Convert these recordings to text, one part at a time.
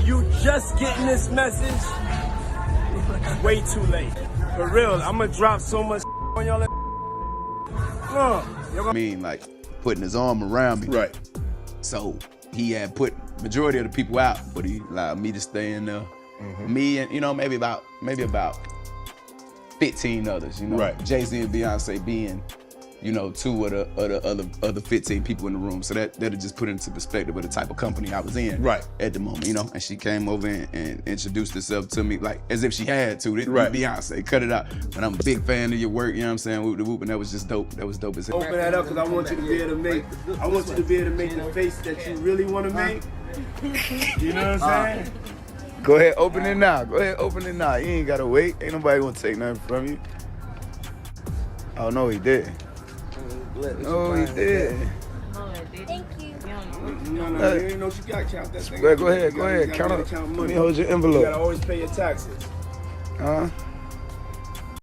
you just getting this message, it's way too late. For real, I'm gonna drop so much on y'all. I mean, like, putting his arm around me. Right. So he had put majority of the people out, but he allowed me to stay in there. Me and, you know, maybe about 15 others, you know. Right. Jay-Z and Beyoncé being, you know, two of the other 15 people in the room. So that'll just put into perspective of the type of company I was in Right. at the moment, you know. And she came over and introduced herself to me like as if she had to. Right. Beyonce, cut it out. But I'm a big fan of your work, you know what I'm saying? Whoop the whoop, and that was just dope. That was dope as hell. Open that up because I want you to be able to make. I want you to be able to make the face that you really want to make. You know what I'm saying? Go ahead, open it now. Go ahead, open it now. You ain't gotta wait. Ain't nobody gonna take nothing from you. Oh no, he did. Oh, he did. Thank you. No, you ain't know she got to count that thing. Go ahead. Count up. Let me hold your envelope. You gotta always pay your taxes.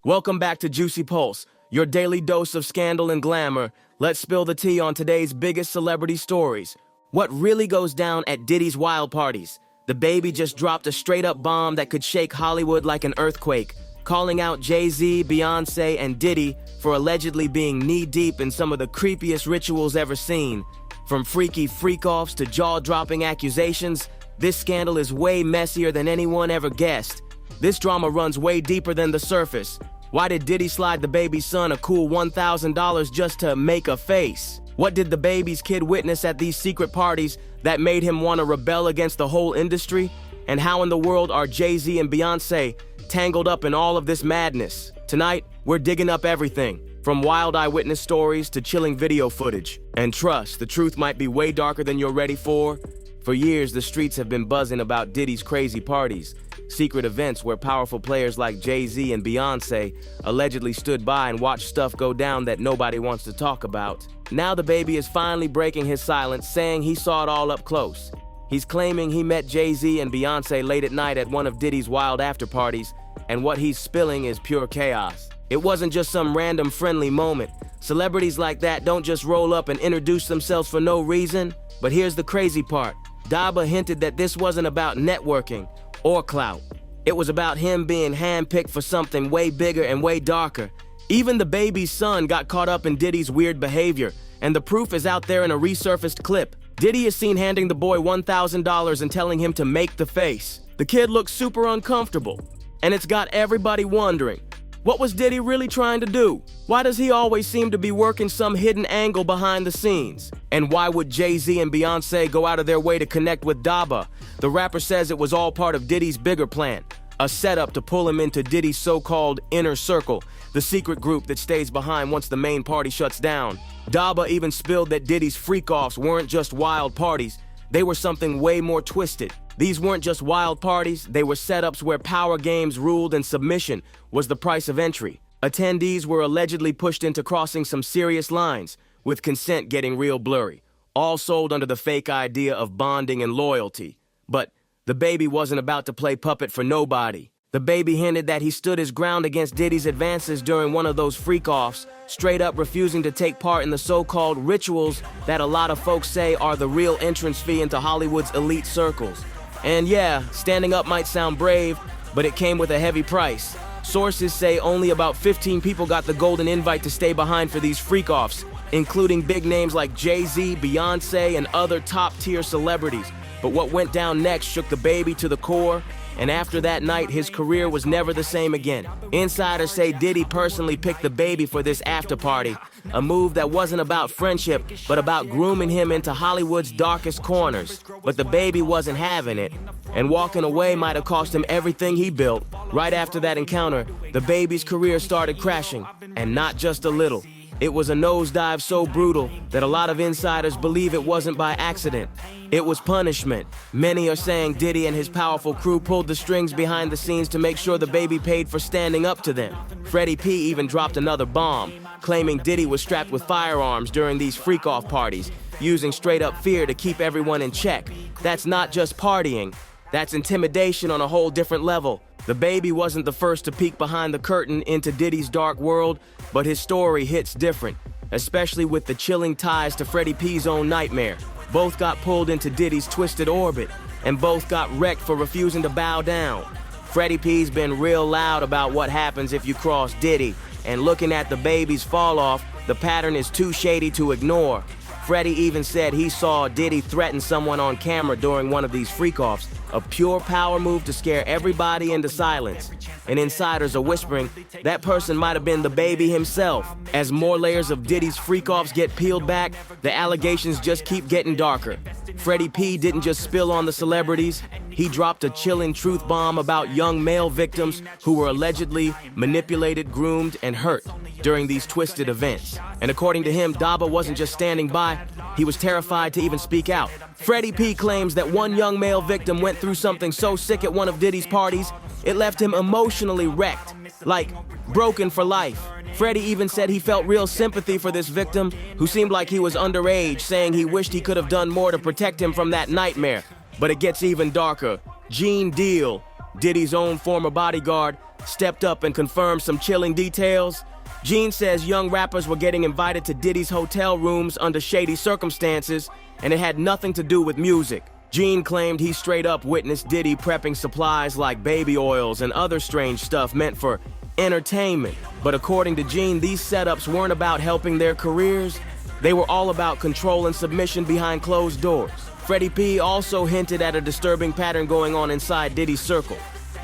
Welcome back to Juicy Pulse, your daily dose of scandal and glamour. Let's spill the tea on today's biggest celebrity stories. What really goes down at Diddy's wild parties? DaBaby just dropped a straight-up bomb that could shake Hollywood like an earthquake, calling out Jay-Z, Beyoncé, and Diddy for allegedly being knee-deep in some of the creepiest rituals ever seen. From freaky freak-offs to jaw-dropping accusations, this scandal is way messier than anyone ever guessed. This drama runs way deeper than the surface. Why did Diddy slide DaBaby's son a cool $1,000 just to make a face? What did DaBaby's kid witness at these secret parties that made him want to rebel against the whole industry? And how in the world are Jay-Z and Beyoncé tangled up in all of this madness? Tonight, we're digging up everything, from wild eyewitness stories to chilling video footage. And trust, the truth might be way darker than you're ready for. For years, the streets have been buzzing about Diddy's crazy parties, secret events where powerful players like Jay-Z and Beyoncé allegedly stood by and watched stuff go down that nobody wants to talk about. Now DaBaby is finally breaking his silence, saying he saw it all up close. He's claiming he met Jay-Z and Beyoncé late at night at one of Diddy's wild after parties, and what he's spilling is pure chaos. It wasn't just some random friendly moment. Celebrities like that don't just roll up and introduce themselves for no reason. But here's the crazy part. DaBaby hinted that this wasn't about networking or clout. It was about him being handpicked for something way bigger and way darker. Even DaBaby's son got caught up in Diddy's weird behavior, and the proof is out there in a resurfaced clip. Diddy is seen handing the boy $1,000 and telling him to make the face. The kid looks super uncomfortable, and it's got everybody wondering, what was Diddy really trying to do? Why does he always seem to be working some hidden angle behind the scenes? And why would Jay-Z and Beyoncé go out of their way to connect with DaBaby? The rapper says it was all part of Diddy's bigger plan, a setup to pull him into Diddy's so-called inner circle, the secret group that stays behind once the main party shuts down. DaBaby even spilled that Diddy's freak-offs weren't just wild parties, they were something way more twisted. These weren't just wild parties, they were setups where power games ruled and submission was the price of entry. Attendees were allegedly pushed into crossing some serious lines, with consent getting real blurry, all sold under the fake idea of bonding and loyalty. But DaBaby wasn't about to play puppet for nobody. DaBaby hinted that he stood his ground against Diddy's advances during one of those freak-offs, straight up refusing to take part in the so-called rituals that a lot of folks say are the real entrance fee into Hollywood's elite circles. And yeah, standing up might sound brave, but it came with a heavy price. Sources say only about 15 people got the golden invite to stay behind for these freak-offs, including big names like Jay-Z, Beyoncé, and other top-tier celebrities. But what went down next shook DaBaby to the core, and after that night, his career was never the same again. Insiders say Diddy personally picked DaBaby for this after party, a move that wasn't about friendship, but about grooming him into Hollywood's darkest corners. But DaBaby wasn't having it, and walking away might have cost him everything he built. Right after that encounter, DaBaby's career started crashing, and not just a little. It was a nosedive so brutal that a lot of insiders believe it wasn't by accident. It was punishment. Many are saying Diddy and his powerful crew pulled the strings behind the scenes to make sure DaBaby paid for standing up to them. Freddie P even dropped another bomb, claiming Diddy was strapped with firearms during these freak-off parties, using straight-up fear to keep everyone in check. That's not just partying. That's intimidation on a whole different level. DaBaby wasn't the first to peek behind the curtain into Diddy's dark world, but his story hits different, especially with the chilling ties to Freddie P's own nightmare. Both got pulled into Diddy's twisted orbit, and both got wrecked for refusing to bow down. Freddie P's been real loud about what happens if you cross Diddy, and looking at DaBaby's fall off, the pattern is too shady to ignore. Freddie even said he saw Diddy threaten someone on camera during one of these freak-offs, a pure power move to scare everybody into silence. And insiders are whispering that person might have been DaBaby himself. As more layers of Diddy's freak-offs get peeled back, the allegations just keep getting darker. Freddie P didn't just spill on the celebrities, he dropped a chilling truth bomb about young male victims who were allegedly manipulated, groomed, and hurt during these twisted events. And according to him, DaBa wasn't just standing by, he was terrified to even speak out. Freddie P claims that one young male victim went through something so sick at one of Diddy's parties, it left him emotionally wrecked, like broken for life. Freddie even said he felt real sympathy for this victim, who seemed like he was underage, saying he wished he could have done more to protect him from that nightmare. But it gets even darker. Gene Deal, Diddy's own former bodyguard, stepped up and confirmed some chilling details. Gene says young rappers were getting invited to Diddy's hotel rooms under shady circumstances, and it had nothing to do with music. Gene claimed he straight up witnessed Diddy prepping supplies like baby oils and other strange stuff meant for entertainment. But according to Gene, these setups weren't about helping their careers. They were all about control and submission behind closed doors. Freddie P also hinted at a disturbing pattern going on inside Diddy's circle.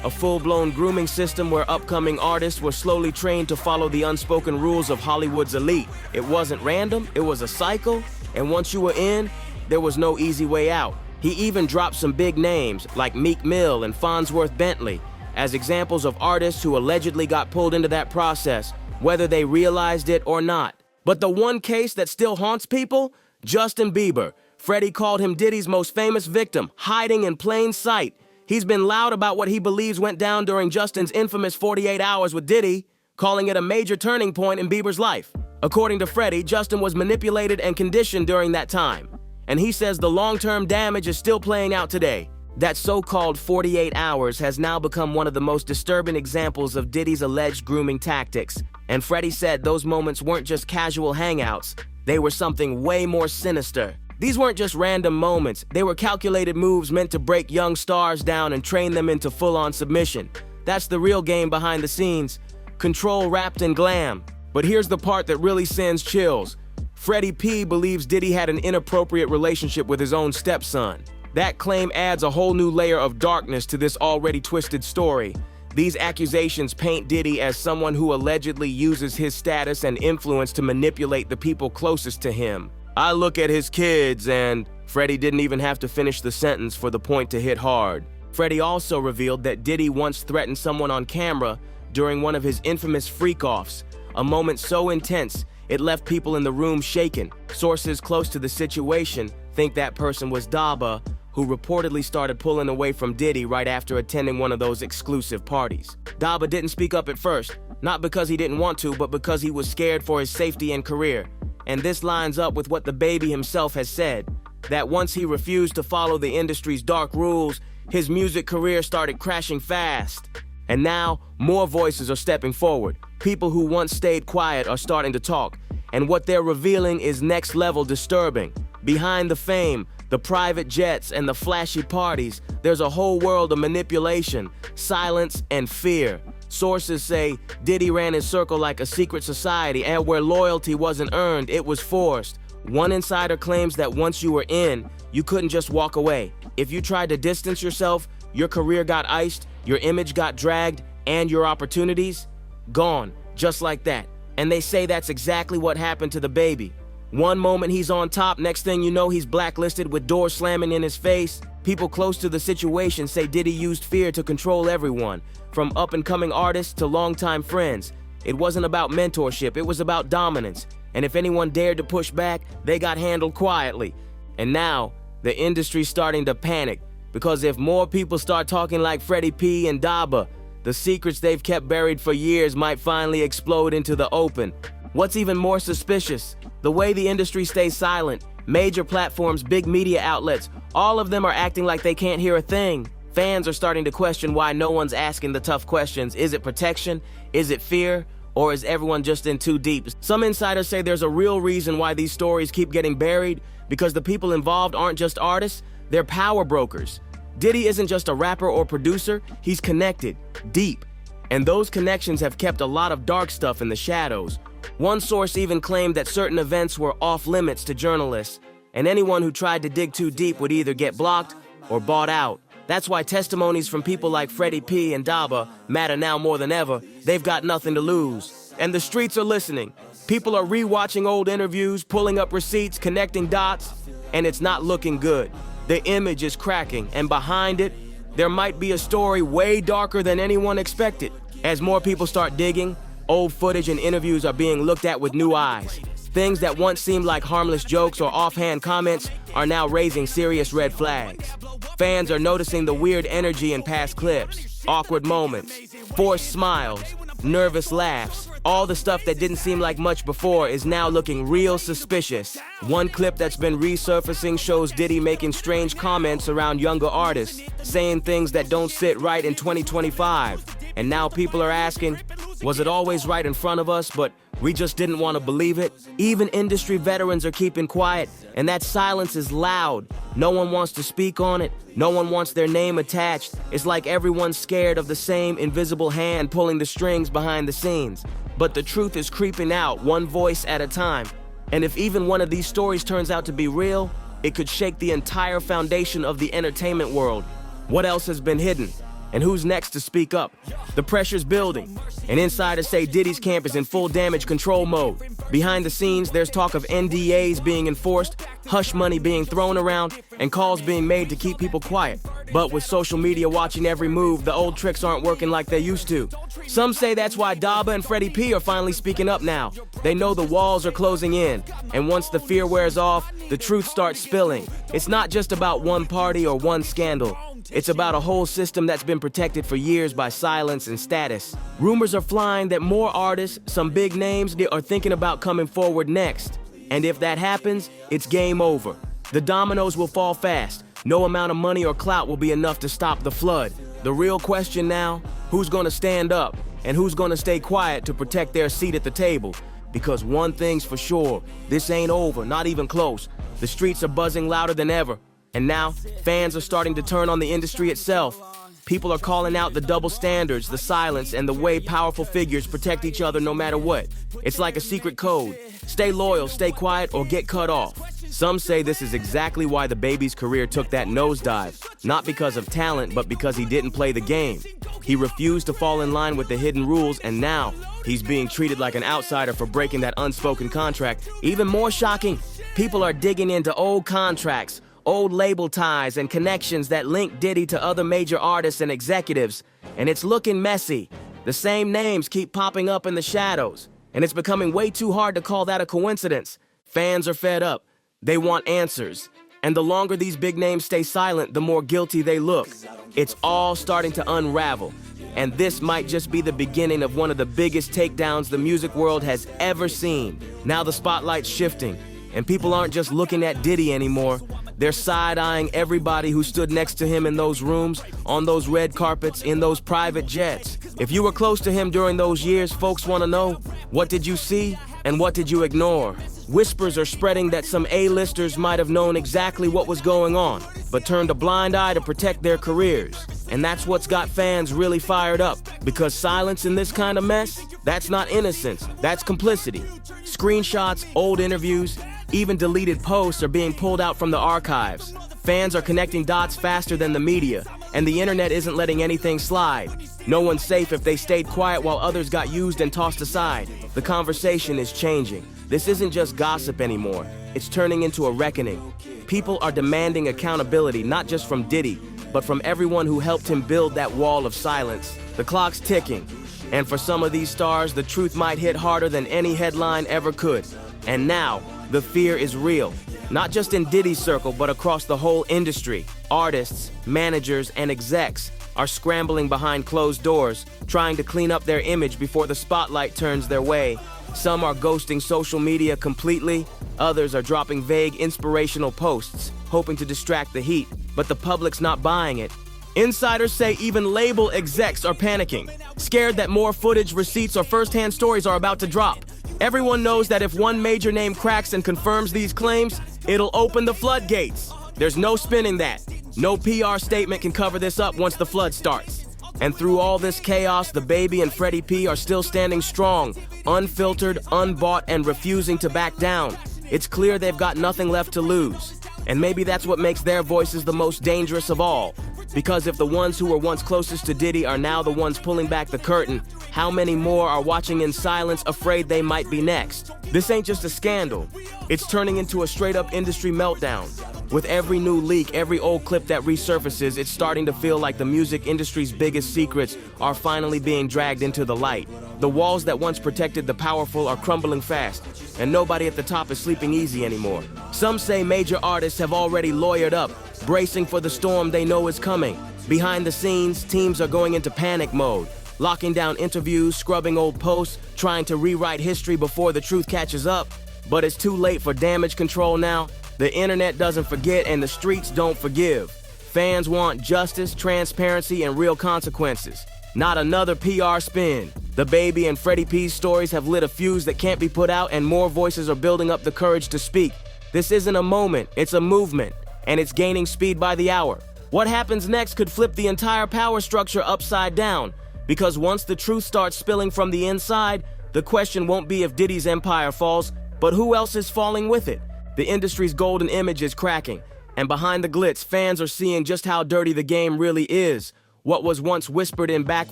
A full-blown grooming system where upcoming artists were slowly trained to follow the unspoken rules of Hollywood's elite. It wasn't random, it was a cycle, and once you were in, there was no easy way out. He even dropped some big names like Meek Mill and Farnsworth Bentley as examples of artists who allegedly got pulled into that process, whether they realized it or not. But the one case that still haunts people? Justin Bieber. Freddie called him Diddy's most famous victim, hiding in plain sight. He's been loud about what he believes went down during Justin's infamous 48 hours with Diddy, calling it a major turning point in Bieber's life. According to Freddie, Justin was manipulated and conditioned during that time, and he says the long-term damage is still playing out today. That so-called 48 hours has now become one of the most disturbing examples of Diddy's alleged grooming tactics, and Freddie said those moments weren't just casual hangouts, they were something way more sinister. These weren't just random moments, they were calculated moves meant to break young stars down and train them into full-on submission. That's the real game behind the scenes, control wrapped in glam. But here's the part that really sends chills. Freddie P believes Diddy had an inappropriate relationship with his own stepson. That claim adds a whole new layer of darkness to this already twisted story. These accusations paint Diddy as someone who allegedly uses his status and influence to manipulate the people closest to him. I look at his kids and Freddie didn't even have to finish the sentence for the point to hit hard. Freddie also revealed that Diddy once threatened someone on camera during one of his infamous freak-offs, a moment so intense it left people in the room shaken. Sources close to the situation think that person was DaBa, who reportedly started pulling away from Diddy right after attending one of those exclusive parties. DaBa didn't speak up at first, not because he didn't want to, but because he was scared for his safety and career. And this lines up with what DaBaby himself has said, that once he refused to follow the industry's dark rules, his music career started crashing fast. And now, more voices are stepping forward. People who once stayed quiet are starting to talk, and what they're revealing is next-level disturbing. Behind the fame, the private jets, and the flashy parties, there's a whole world of manipulation, silence, and fear. Sources say Diddy ran his circle like a secret society, and where loyalty wasn't earned, it was forced. One insider claims that once you were in, you couldn't just walk away. If you tried to distance yourself, your career got iced, your image got dragged, and your opportunities gone, just like that. And they say that's exactly what happened to DaBaby. One moment he's on top, next thing you know he's blacklisted with doors slamming in his face. People close to the situation say Diddy used fear to control everyone, from up-and-coming artists to longtime friends. It wasn't about mentorship, it was about dominance. And if anyone dared to push back, they got handled quietly. And now, the industry's starting to panic, because if more people start talking like Freddie P and DaBa, the secrets they've kept buried for years might finally explode into the open. What's even more suspicious? The way the industry stays silent. Major platforms, big media outlets, all of them are acting like they can't hear a thing. Fans are starting to question why no one's asking the tough questions. Is it protection? Is it fear? Or is everyone just in too deep? Some insiders say there's a real reason why these stories keep getting buried, because the people involved aren't just artists, they're power brokers. Diddy isn't just a rapper or producer, he's connected, deep. And those connections have kept a lot of dark stuff in the shadows. One source even claimed that certain events were off limits to journalists, and anyone who tried to dig too deep would either get blocked or bought out. That's why testimonies from people like Freddie P and DaBaby matter now more than ever. They've got nothing to lose. And the streets are listening. People are re-watching old interviews, pulling up receipts, connecting dots, and it's not looking good. The image is cracking, and behind it, there might be a story way darker than anyone expected. As more people start digging, old footage and interviews are being looked at with new eyes. Things that once seemed like harmless jokes or offhand comments are now raising serious red flags. Fans are noticing the weird energy in past clips, awkward moments, forced smiles, nervous laughs. All the stuff that didn't seem like much before is now looking real suspicious. One clip that's been resurfacing shows Diddy making strange comments around younger artists, saying things that don't sit right in 2025. And now people are asking, was it always right in front of us, but we just didn't want to believe it? Even industry veterans are keeping quiet, and that silence is loud. No one wants to speak on it. No one wants their name attached. It's like everyone's scared of the same invisible hand pulling the strings behind the scenes. But the truth is creeping out, one voice at a time. And if even one of these stories turns out to be real, it could shake the entire foundation of the entertainment world. What else has been hidden? And who's next to speak up? The pressure's building, and insiders say Diddy's camp is in full damage control mode. Behind the scenes, there's talk of NDAs being enforced, hush money being thrown around, and calls being made to keep people quiet. But with social media watching every move, the old tricks aren't working like they used to. Some say that's why DaBaby and Freddie P are finally speaking up now. They know the walls are closing in, and once the fear wears off, the truth starts spilling. It's not just about one party or one scandal. It's about a whole system that's been protected for years by silence and status. Rumors are flying that more artists, some big names, are thinking about coming forward next. And if that happens, it's game over. The dominoes will fall fast. No amount of money or clout will be enough to stop the flood. The real question now, who's gonna stand up and who's gonna stay quiet to protect their seat at the table? Because one thing's for sure, this ain't over, not even close. The streets are buzzing louder than ever. And now, fans are starting to turn on the industry itself. People are calling out the double standards, the silence, and the way powerful figures protect each other no matter what. It's like a secret code. Stay loyal, stay quiet, or get cut off. Some say this is exactly why DaBaby's career took that nosedive. Not because of talent, but because he didn't play the game. He refused to fall in line with the hidden rules, and now he's being treated like an outsider for breaking that unspoken contract. Even more shocking, people are digging into old contracts, old label ties and connections that link Diddy to other major artists and executives. And it's looking messy. The same names keep popping up in the shadows. And it's becoming way too hard to call that a coincidence. Fans are fed up. They want answers. And the longer these big names stay silent, the more guilty they look. It's all starting to unravel. And this might just be the beginning of one of the biggest takedowns the music world has ever seen. Now the spotlight's shifting, and people aren't just looking at Diddy anymore. They're side-eyeing everybody who stood next to him in those rooms, on those red carpets, in those private jets. If you were close to him during those years, folks want to know, what did you see and what did you ignore? Whispers are spreading that some A-listers might have known exactly what was going on, but turned a blind eye to protect their careers. And that's what's got fans really fired up, because silence in this kind of mess, that's not innocence, that's complicity. Screenshots, old interviews, even deleted posts are being pulled out from the archives. Fans are connecting dots faster than the media, and the internet isn't letting anything slide. No one's safe if they stayed quiet while others got used and tossed aside. The conversation is changing. This isn't just gossip anymore. It's turning into a reckoning. People are demanding accountability, not just from Diddy, but from everyone who helped him build that wall of silence. The clock's ticking, and for some of these stars, the truth might hit harder than any headline ever could. And now, the fear is real, not just in Diddy's circle, but across the whole industry. Artists, managers, and execs are scrambling behind closed doors, trying to clean up their image before the spotlight turns their way. Some are ghosting social media completely, others are dropping vague inspirational posts, hoping to distract the heat, but the public's not buying it. Insiders say even label execs are panicking, scared that more footage, receipts, or first-hand stories are about to drop. Everyone knows that if one major name cracks and confirms these claims, it'll open the floodgates. There's no spinning that. No PR statement can cover this up once the flood starts. And through all this chaos, DaBaby and Freddie P are still standing strong, unfiltered, unbought, and refusing to back down. It's clear they've got nothing left to lose. And maybe that's what makes their voices the most dangerous of all. Because if the ones who were once closest to Diddy are now the ones pulling back the curtain, how many more are watching in silence, afraid they might be next? This ain't just a scandal. It's turning into a straight-up industry meltdown. With every new leak, every old clip that resurfaces, it's starting to feel like the music industry's biggest secrets are finally being dragged into the light. The walls that once protected the powerful are crumbling fast, and nobody at the top is sleeping easy anymore. Some say major artists have already lawyered up, bracing for the storm they know is coming. Behind the scenes, teams are going into panic mode, locking down interviews, scrubbing old posts, trying to rewrite history before the truth catches up. But it's too late for damage control now. The internet doesn't forget and the streets don't forgive. Fans want justice, transparency, and real consequences. Not another PR spin. DaBaby and Freddie P's stories have lit a fuse that can't be put out, and more voices are building up the courage to speak. This isn't a moment, it's a movement, and it's gaining speed by the hour. What happens next could flip the entire power structure upside down, because once the truth starts spilling from the inside, the question won't be if Diddy's empire falls, but who else is falling with it. The industry's golden image is cracking, and behind the glitz, fans are seeing just how dirty the game really is. What was once whispered in back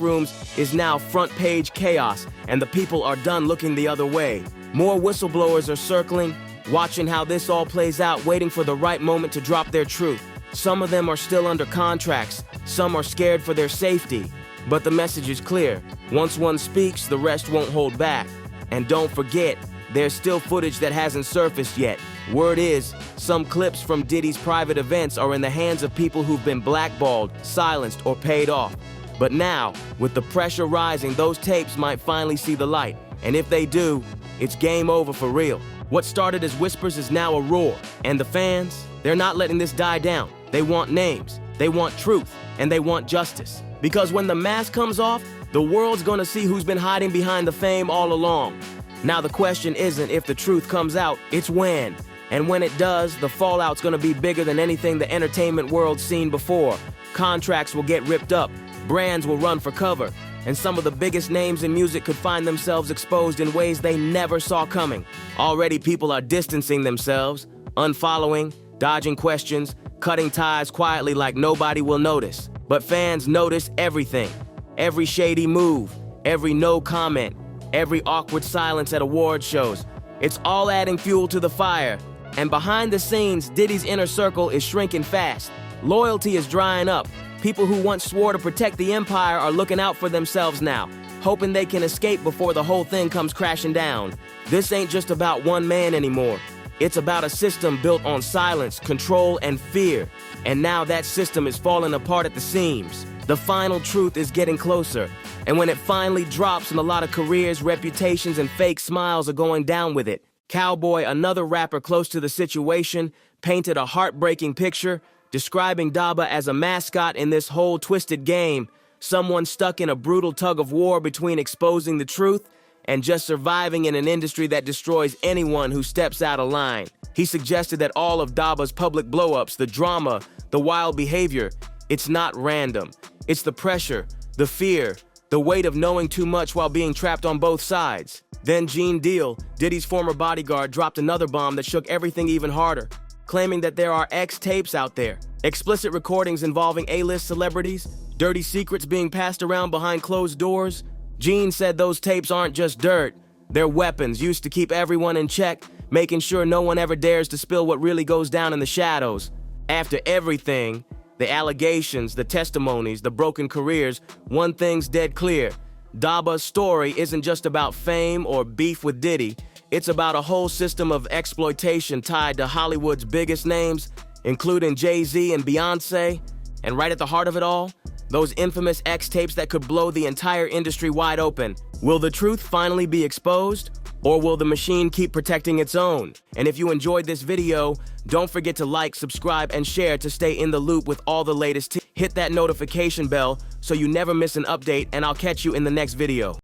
rooms is now front-page chaos, and the people are done looking the other way. More whistleblowers are circling, watching how this all plays out, waiting for the right moment to drop their truth. Some of them are still under contracts, some are scared for their safety. But the message is clear. Once one speaks, the rest won't hold back. And don't forget, there's still footage that hasn't surfaced yet. Word is, some clips from Diddy's private events are in the hands of people who've been blackballed, silenced, or paid off. But now, with the pressure rising, those tapes might finally see the light. And if they do, it's game over for real. What started as whispers is now a roar. And the fans, they're not letting this die down. They want names, they want truth, and they want justice. Because when the mask comes off, the world's gonna see who's been hiding behind the fame all along. Now the question isn't if the truth comes out, it's when. And when it does, the fallout's gonna be bigger than anything the entertainment world's seen before. Contracts will get ripped up, brands will run for cover, and some of the biggest names in music could find themselves exposed in ways they never saw coming. Already people are distancing themselves, unfollowing, dodging questions, cutting ties quietly like nobody will notice. But fans notice everything. Every shady move, every no comment, every awkward silence at award shows. It's all adding fuel to the fire. And behind the scenes, Diddy's inner circle is shrinking fast. Loyalty is drying up. People who once swore to protect the empire are looking out for themselves now, hoping they can escape before the whole thing comes crashing down. This ain't just about one man anymore. It's about a system built on silence, control, and fear. And now that system is falling apart at the seams. The final truth is getting closer. And when it finally drops, and a lot of careers, reputations, and fake smiles are going down with it. Cowboy, another rapper close to the situation, painted a heartbreaking picture, describing Daba as a mascot in this whole twisted game. Someone stuck in a brutal tug of war between exposing the truth and just surviving in an industry that destroys anyone who steps out of line. He suggested that all of Daba's public blow-ups, the drama, the wild behavior, it's not random. It's the pressure, the fear, the weight of knowing too much while being trapped on both sides. Then Gene Deal, Diddy's former bodyguard, dropped another bomb that shook everything even harder, claiming that there are X tapes out there, explicit recordings involving A-list celebrities, dirty secrets being passed around behind closed doors. Gene said those tapes aren't just dirt, they're weapons used to keep everyone in check, making sure no one ever dares to spill what really goes down in the shadows. After everything, the allegations, the testimonies, the broken careers, one thing's dead clear. Daba's story isn't just about fame or beef with Diddy. It's about a whole system of exploitation tied to Hollywood's biggest names, including Jay-Z and Beyoncé. And right at the heart of it all, those infamous X tapes that could blow the entire industry wide open. Will the truth finally be exposed? Or will the machine keep protecting its own? And if you enjoyed this video, don't forget to like, subscribe, and share to stay in the loop with all the latest. Hit that notification bell so you never miss an update, and I'll catch you in the next video.